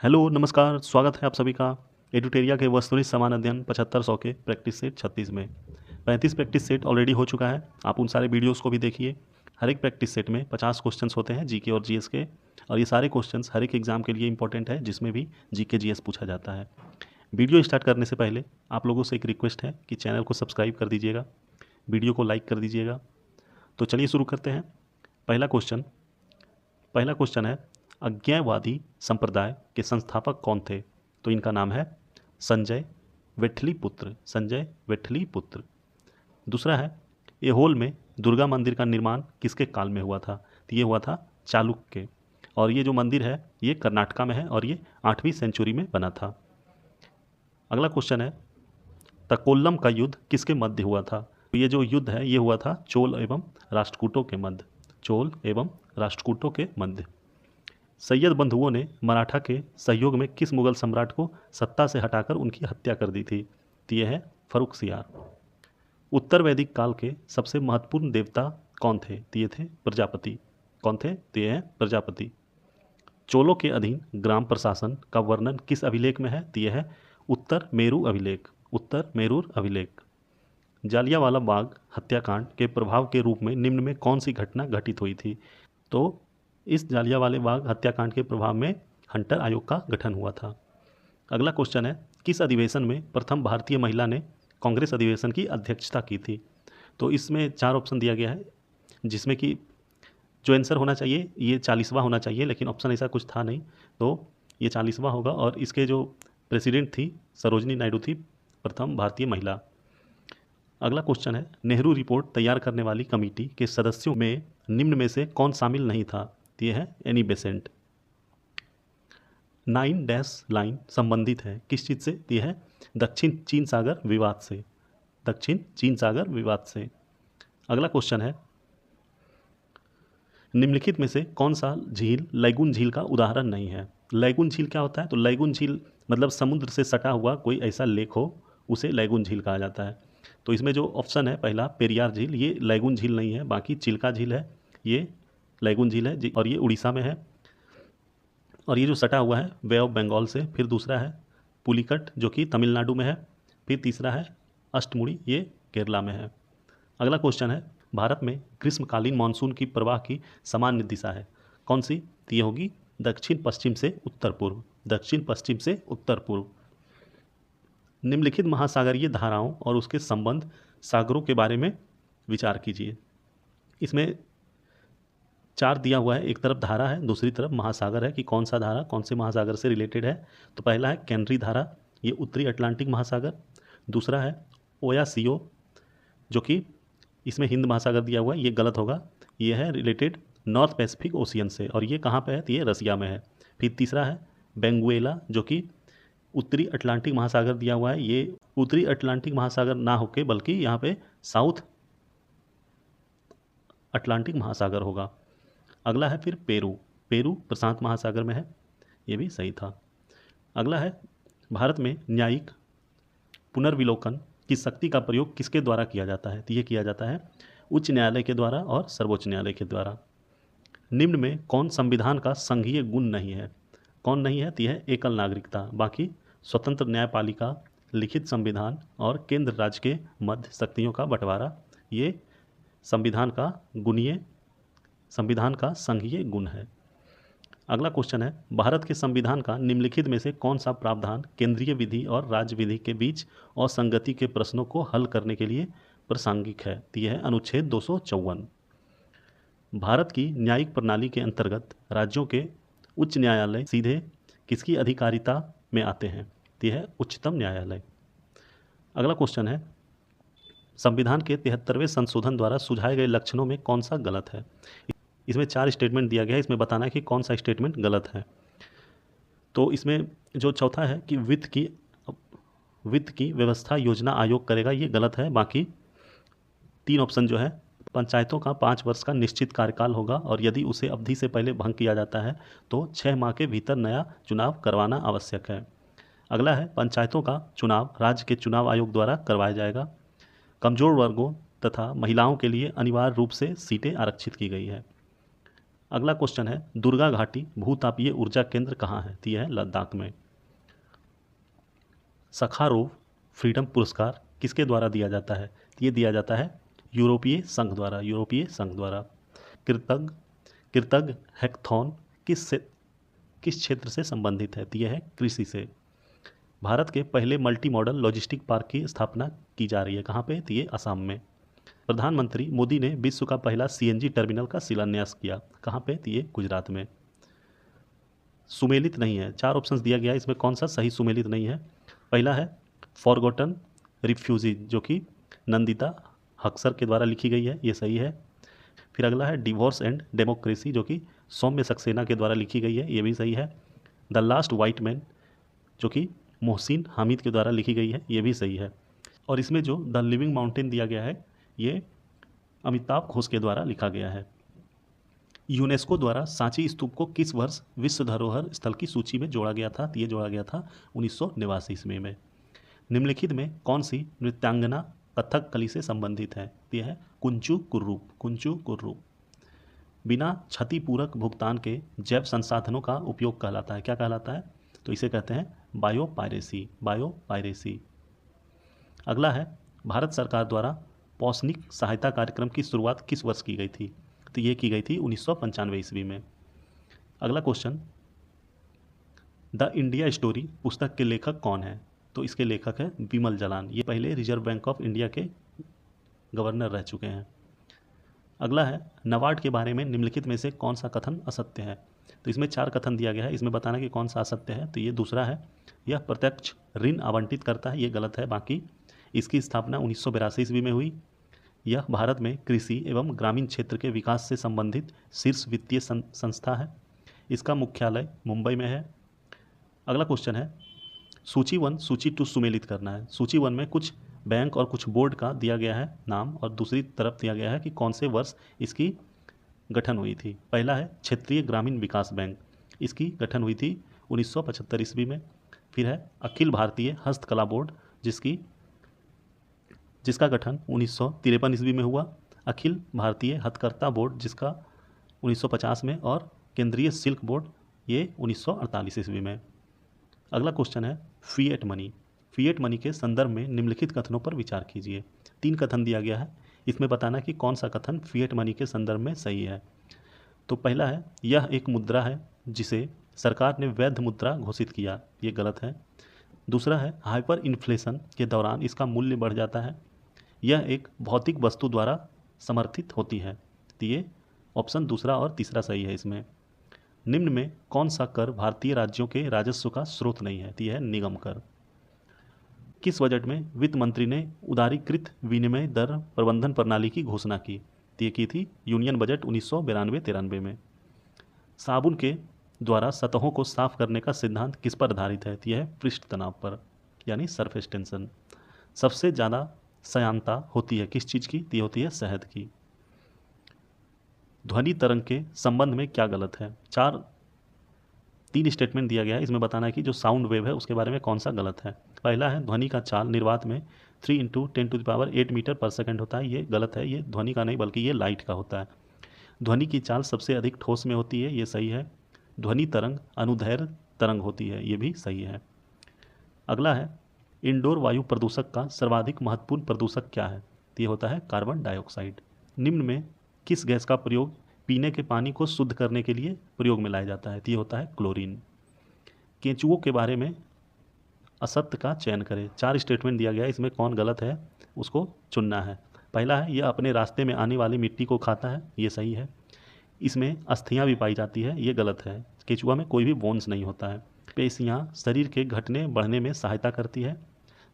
Hello नमस्कार, स्वागत है आप सभी का एडुटेरिया के वस्तुनिष्ठ समान अध्ययन 7500 के प्रैक्टिस सेट 36 में 35 प्रैक्टिस सेट ऑलरेडी हो चुका है। आप उन सारे वीडियोस को भी देखिए। हर एक प्रैक्टिस सेट में 50 क्वेश्चंस होते हैं जीके और जीएस के, और ये सारे क्वेश्चंस हर एक एग्जाम के लिए इंपॉर्टेंट है जिसमें भी जीके जीएस पूछा जाता है। वीडियो स्टार्ट करने से पहले आप लोगों से एक रिक्वेस्ट है कि चैनल को सब्सक्राइब कर दीजिएगा, वीडियो को लाइक कर दीजिएगा। तो चलिए शुरू करते हैं। पहला क्वेश्चन है, अज्ञेयवादी संप्रदाय के संस्थापक कौन थे? तो इनका नाम है संजय वेठली पुत्र। दूसरा है, ऐहोल में दुर्गा मंदिर का निर्माण किसके काल में हुआ था? तो ये हुआ था चालुक्य के, और ये जो मंदिर है ये कर्नाटका में है और ये 8वीं सेंचुरी में बना था। अगला क्वेश्चन है, तकोल्लम का युद्ध किसके मध्य हुआ था? तो ये जो युद्ध है ये हुआ था चोल एवं राष्ट्रकूटों के मध्य। सैयद बंधुओं ने मराठा के सहयोग में किस मुगल सम्राट को सत्ता से हटाकर उनकी हत्या कर दी थी? तो ये है फर्रुखसियार। उत्तर वैदिक काल के सबसे महत्वपूर्ण देवता कौन थे? तो ये थे प्रजापति। कौन थे? तो ये है प्रजापति। चोलों के अधीन ग्राम प्रशासन का वर्णन किस अभिलेख में है? तो ये है उत्तर मेरूर अभिलेख। जालियांवाला बाग हत्याकांड के प्रभाव के रूप में निम्न में कौन सी घटना घटित हुई थी? तो इस जालियांवाले बाग हत्याकांड के प्रभाव में हंटर आयोग का गठन हुआ था। अगला क्वेश्चन है, किस अधिवेशन में प्रथम भारतीय महिला ने कांग्रेस अधिवेशन की अध्यक्षता की थी? तो इसमें 4 ऑप्शन दिया गया है, जिसमें कि जो आंसर होना चाहिए ये 40वां होना चाहिए, लेकिन ऑप्शन ऐसा कुछ था नहीं, तो ये 40वां होगा। और इसके जो प्रेसिडेंट थी सरोजनी नायडू थी, प्रथम भारतीय महिला। अगला क्वेश्चन है, नेहरू रिपोर्ट तैयार करने वाली कमेटी के सदस्यों में निम्न में से कौन शामिल नहीं था? तो ये है एनी बेसेंट। 9 डैश लाइन संबंधित है किस चीज़ से? तो यह है दक्षिण चीन सागर विवाद से। अगला क्वेश्चन है, निम्नलिखित में से कौन सा झील लैगून झील का उदाहरण नहीं है? लैगून झील क्या होता है? तो लैगून झील मतलब समुद्र से सटा हुआ कोई ऐसा लेक हो उसे लैगून झील कहा जाता है। तो इसमें जो ऑप्शन है पहला पेरियार झील, ये लैगून झील नहीं है, बाकी चिल्का झील है, ये लैगून झील है और ये उड़ीसा में है। और ये जो सटा हुआ है बे ऑफ बंगाल से। फिर दूसरा है पुलिकट जो कि तमिलनाडु में है। फिर तीसरा है अष्टमुड़ी, ये केरला में है। अगला क्वेश्चन है, भारत में ग्रीष्मकालीन मानसून की प्रवाह की सामान्य दिशा है कौन सी? तो ये होगी दक्षिण पश्चिम से उत्तर पूर्व। निम्नलिखित महासागरीय धाराओं और उसके संबंध सागरों के बारे में विचार कीजिए। इसमें 4 दिया हुआ है, एक तरफ धारा है, दूसरी तरफ महासागर है कि कौन सा धारा कौन से महासागर से रिलेटेड है। तो पहला है कैनरी धारा, ये उत्तरी अटलांटिक महासागर। दूसरा है ओयासियो जो कि इसमें हिंद महासागर दिया हुआ है, ये गलत होगा, ये है रिलेटेड नॉर्थ पैसिफिक ओशियन से, और ये कहाँ पे है? तो ये रसिया में है। फिर तीसरा है बेंगुएला जो कि उत्तरी अटलांटिक महासागर दिया हुआ है, ये उत्तरी अटलांटिक महासागर ना होके बल्कि यहाँ पे साउथ अटलांटिक महासागर होगा। अगला है फिर पेरू प्रशांत महासागर में है, ये भी सही था। अगला है, भारत में न्यायिक पुनर्विलोकन की शक्ति का प्रयोग किसके द्वारा किया जाता है? तो ये किया जाता है उच्च न्यायालय के द्वारा और सर्वोच्च न्यायालय के द्वारा। निम्न में कौन संविधान का संघीय गुण नहीं है? कौन नहीं है? तो यह एकल नागरिकता। बाकी स्वतंत्र न्यायपालिका, लिखित संविधान और केंद्र राज्य के मध्य शक्तियों का बंटवारा, ये संविधान का संघीय गुण है। अगला क्वेश्चन है, भारत के संविधान का निम्नलिखित में से कौन सा प्रावधान केंद्रीय विधि और राज्य विधि के बीच असंगति के प्रश्नों को हल करने के लिए प्रासंगिक है? तो यह है अनुच्छेद 254। भारत की न्यायिक प्रणाली के अंतर्गत राज्यों के उच्च न्यायालय सीधे किसकी अधिकारिता में आते हैं? तो यह है उच्चतम न्यायालय। अगला क्वेश्चन है, संविधान के 73वें संशोधन द्वारा सुझाए गए लक्षणों में कौन सा गलत है? इसमें 4 स्टेटमेंट दिया गया है, इसमें बताना है कि कौन सा स्टेटमेंट गलत है। तो इसमें जो चौथा है कि वित्त की व्यवस्था योजना आयोग करेगा, ये गलत है। बाकी 3 ऑप्शन जो है, पंचायतों का 5 वर्ष का निश्चित कार्यकाल होगा और यदि उसे अवधि से पहले भंग किया जाता है तो 6 माह के भीतर नया चुनाव करवाना आवश्यक है। अगला है, पंचायतों का चुनाव राज्य के चुनाव आयोग द्वारा करवाया जाएगा। कमजोर वर्गों तथा महिलाओं के लिए अनिवार्य रूप से सीटें आरक्षित की गई है। अगला क्वेश्चन है दुर्गा घाटी भूतापीय ऊर्जा केंद्र कहाँ है? तो यह है लद्दाख में। सखारोव फ्रीडम पुरस्कार किसके द्वारा दिया जाता है? ये दिया जाता है यूरोपीय संघ द्वारा, यूरोपीय संघ द्वारा। कृतज्ञ कृतज्ञ हैकथॉन किस क्षेत्र से संबंधित है? तो यह है कृषि से। भारत के पहले मल्टी मॉडल लॉजिस्टिक पार्क की स्थापना की जा रही है, कहाँ पे? तो ये असम में। प्रधानमंत्री मोदी ने विश्व का पहला सीएनजी टर्मिनल का शिलान्यास किया, कहाँ पे? तो ये गुजरात में। सुमेलित नहीं है, 4 ऑप्शंस दिया गया है, इसमें कौन सा सही सुमेलित नहीं है? पहला है फॉरगॉटन रिफ्यूजी, जो कि नंदिता हक्सर के द्वारा लिखी गई है, ये सही है। फिर अगला है डिवोर्स एंड डेमोक्रेसी, जो कि सौम्य सक्सेना के द्वारा लिखी गई है, ये भी सही है। द लास्ट वाइट मैन, जो कि मोहसिन हामिद के द्वारा लिखी गई है, ये भी सही है। और इसमें जो द लिविंग माउंटेन दिया गया है, ये अमिताभ घोष के द्वारा लिखा गया है। यूनेस्को द्वारा सांची स्तूप को किस वर्ष विश्व धरोहर स्थल की सूची में जोड़ा गया था? ये जोड़ा गया था 1989 ईस्वी में। निम्नलिखित में कौन सी नृत्यांगना कथक कली से संबंधित है? यह है कुंचू कुर्रूप, कुंचू कुर्रूप। बिना क्षतिपूरक भुगतान के जैव संसाधनों का उपयोग कहलाता है, क्या कहलाता है? तो इसे कहते हैं बायोपायरेसी, बायोपायरेसी। अगला है भारत सरकार द्वारा पौष्टिक सहायता कार्यक्रम की शुरुआत किस वर्ष की गई थी? तो ये की गई थी 1995 ईस्वी में। अगला क्वेश्चन, द इंडिया स्टोरी पुस्तक के लेखक कौन है? तो इसके लेखक है विमल जालान, ये पहले रिजर्व बैंक ऑफ इंडिया के गवर्नर रह चुके हैं। अगला है नाबार्ड के बारे में निम्नलिखित में से कौन सा कथन असत्य है? तो इसमें 4 कथन दिया गया है, इसमें बताना कि कौन सा असत्य है। तो ये दूसरा है, यह प्रत्यक्ष ऋण आवंटित करता है, ये गलत है। बाकी इसकी स्थापना 1982 ईस्वी में हुई। यह भारत में कृषि एवं ग्रामीण क्षेत्र के विकास से संबंधित शीर्ष वित्तीय संस्था है। इसका मुख्यालय मुंबई में है। अगला क्वेश्चन है सूची 1 सूची 2 सुमेलित करना है। सूची 1 में कुछ बैंक और कुछ बोर्ड का दिया गया है नाम, और दूसरी तरफ दिया गया है कि कौन से वर्ष इसकी गठन हुई थी। पहला है क्षेत्रीय ग्रामीण विकास बैंक, इसकी गठन हुई थी 1975 ईस्वी में। फिर है अखिल भारतीय हस्तकला बोर्ड, जिसका गठन 1953 ईस्वी में हुआ। अखिल भारतीय हथकरघा बोर्ड, जिसका 1950 में। और केंद्रीय सिल्क बोर्ड, ये 1948 ईस्वी में। अगला क्वेश्चन है फिएट मनी। फिएट मनी के संदर्भ में निम्नलिखित कथनों पर विचार कीजिए। 3 कथन दिया गया है, इसमें बताना कि कौन सा कथन फिएट मनी के संदर्भ में सही है। तो पहला है यह एक मुद्रा है जिसे सरकार ने वैध मुद्रा घोषित किया, ये गलत है। दूसरा है हाइपर इन्फ्लेशन के दौरान इसका मूल्य बढ़ जाता है। यह एक भौतिक वस्तु द्वारा समर्थित होती है, तो ये ऑप्शन दूसरा और तीसरा सही है इसमें। निम्न में कौन सा कर भारतीय राज्यों के राजस्व का स्रोत नहीं है? तो यह है निगम कर। किस बजट में वित्त मंत्री ने उदारीकृत विनिमय दर प्रबंधन प्रणाली की घोषणा की? तो ये की थी यूनियन बजट 1992-93 में। साबुन के द्वारा सतहों को साफ करने का सिद्धांत किस पर आधारित है? तो यह है पृष्ठ तनाव पर, यानी सरफेस टेंशन। सबसे ज़्यादा सयांता होती है किस चीज़ की? तो ये होती है शहद की। ध्वनि तरंग के संबंध में क्या गलत है? 3 स्टेटमेंट दिया गया है, इसमें बताना है कि जो साउंड वेव है उसके बारे में कौन सा गलत है। पहला है ध्वनि का चाल निर्वात में 3 × 10⁸ मीटर पर सेकंड होता है, ये गलत है। ये ध्वनि का नहीं बल्कि ये लाइट का होता है। ध्वनि की चाल सबसे अधिक ठोस में होती है, ये सही है। ध्वनि तरंग अनुदैर्घ्य तरंग होती है, ये भी सही है। अगला है इंडोर वायु प्रदूषक का सर्वाधिक महत्वपूर्ण प्रदूषक क्या है? ये होता है कार्बन डाइऑक्साइड। निम्न में किस गैस का प्रयोग पीने के पानी को शुद्ध करने के लिए प्रयोग में लाया जाता है? ये होता है क्लोरीन। केंचुओं के बारे में असत्य का चयन करें। 4 स्टेटमेंट दिया गया है, इसमें कौन गलत है उसको चुनना है। पहला है यह अपने रास्ते में आने वाली मिट्टी को खाता है, ये सही है। इसमें अस्थियां भी पाई जाती है, ये गलत है। केंचुआ में कोई भी बोन्स नहीं होता है। पेशियां शरीर के घटने बढ़ने में सहायता करती है।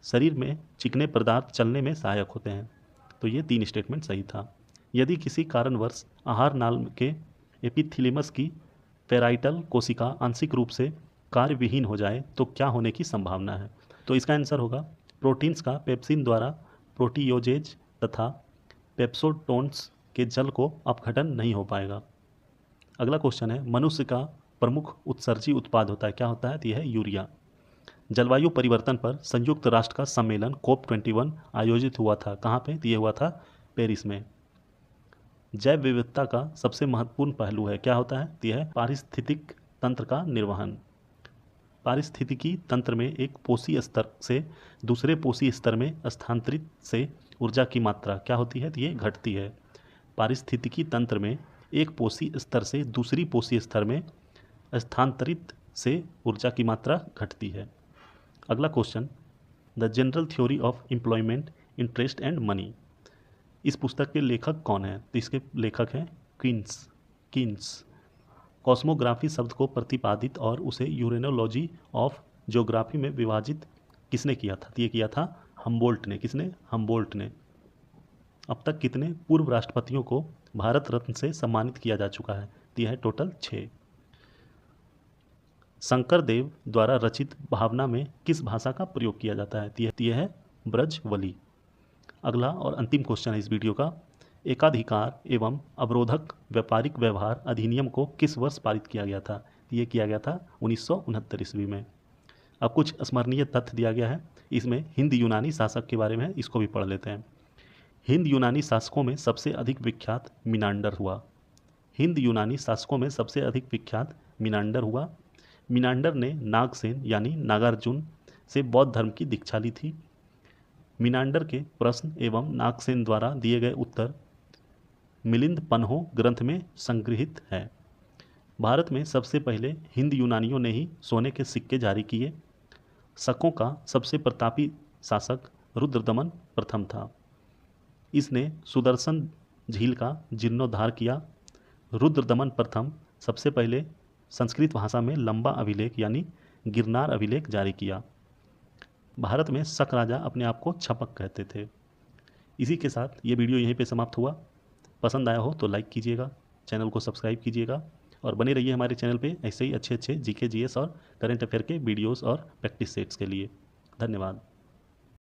शरीर में चिकने पदार्थ चलने में सहायक होते हैं। तो ये 3 स्टेटमेंट सही था। यदि किसी कारणवश आहार नाल के एपिथीलियमस की पेराइटल कोशिका आंशिक रूप से कार्यविहीन हो जाए तो क्या होने की संभावना है? तो इसका आंसर होगा प्रोटीन्स का पेप्सिन द्वारा प्रोटीओजेज तथा पेप्सोटोन्स के जल को अपघटन नहीं हो पाएगा। अगला क्वेश्चन है मनुष्य का प्रमुख उत्सर्जी उत्पाद होता है, क्या होता है? तो यह है यूरिया। जलवायु परिवर्तन पर संयुक्त राष्ट्र का सम्मेलन COP21 आयोजित हुआ था, कहाँ पे? तो ये हुआ था पेरिस में। जैव विविधता का सबसे महत्वपूर्ण पहलू है, क्या होता है? यह है पारिस्थितिक तंत्र का निर्वहन। पारिस्थितिकी तंत्र में एक पोषी स्तर से दूसरे पोषी स्तर में स्थानांतरित से ऊर्जा की मात्रा क्या होती है? तो ये घटती है। पारिस्थितिकी तंत्र में एक पोषी स्तर से दूसरी पोषी स्तर में स्थानांतरित से ऊर्जा की मात्रा घटती है। अगला question, the general theory of employment, interest and money. इस पुस्तक के लेखक कौन है? तो इसके लेखक हैं कीन्स। कॉस्मोग्राफी शब्द को प्रतिपादित और उसे यूरेनोलॉजी ऑफ ज्योग्राफी में विभाजित किसने किया था? तो ये किया था हम्बोल्ट ने। किसने? हम्बोल्ट ने। अब तक कितने पूर्व राष्ट्रपतियों को भारत रत्न से सम्मानित किया जा चुका है? तो यह है टोटल 6। शंकर देव द्वारा रचित भावना में किस भाषा का प्रयोग किया जाता है? तो यह है ब्रजवली। अगला और अंतिम क्वेश्चन है इस वीडियो का, एकाधिकार एवं अवरोधक व्यापारिक व्यवहार अधिनियम को किस वर्ष पारित किया गया था? ये किया गया था 1969 ईस्वी में। अब कुछ स्मरणीय तथ्य दिया गया है, इसमें हिंद यूनानी शासक के बारे में, इसको भी पढ़ लेते हैं। हिंद यूनानी शासकों में सबसे अधिक विख्यात मिनांडर हुआ। हिंद यूनानी शासकों में सबसे अधिक विख्यात मिनांडर हुआ। मिनांडर ने नागसेन यानी नागार्जुन से बौद्ध धर्म की दीक्षा ली थी। मिनांडर के प्रश्न एवं नागसेन द्वारा दिए गए उत्तर मिलिंद पन्हो ग्रंथ में संग्रहित है। भारत में सबसे पहले हिंद यूनानियों ने ही सोने के सिक्के जारी किए। शकों का सबसे प्रतापी शासक रुद्रदमन प्रथम था। इसने सुदर्शन झील का जीर्णोद्धार किया। रुद्रदमन प्रथम सबसे पहले संस्कृत भाषा में लंबा अभिलेख यानी गिरनार अभिलेख जारी किया। भारत में शक राजा अपने आप को छपक कहते थे। इसी के साथ ये वीडियो यहीं पे समाप्त हुआ। पसंद आया हो तो लाइक कीजिएगा, चैनल को सब्सक्राइब कीजिएगा और बने रहिए हमारे चैनल पे ऐसे ही अच्छे अच्छे जीके जीएस और करंट अफेयर के वीडियोस और प्रैक्टिस सेट्स के लिए। धन्यवाद।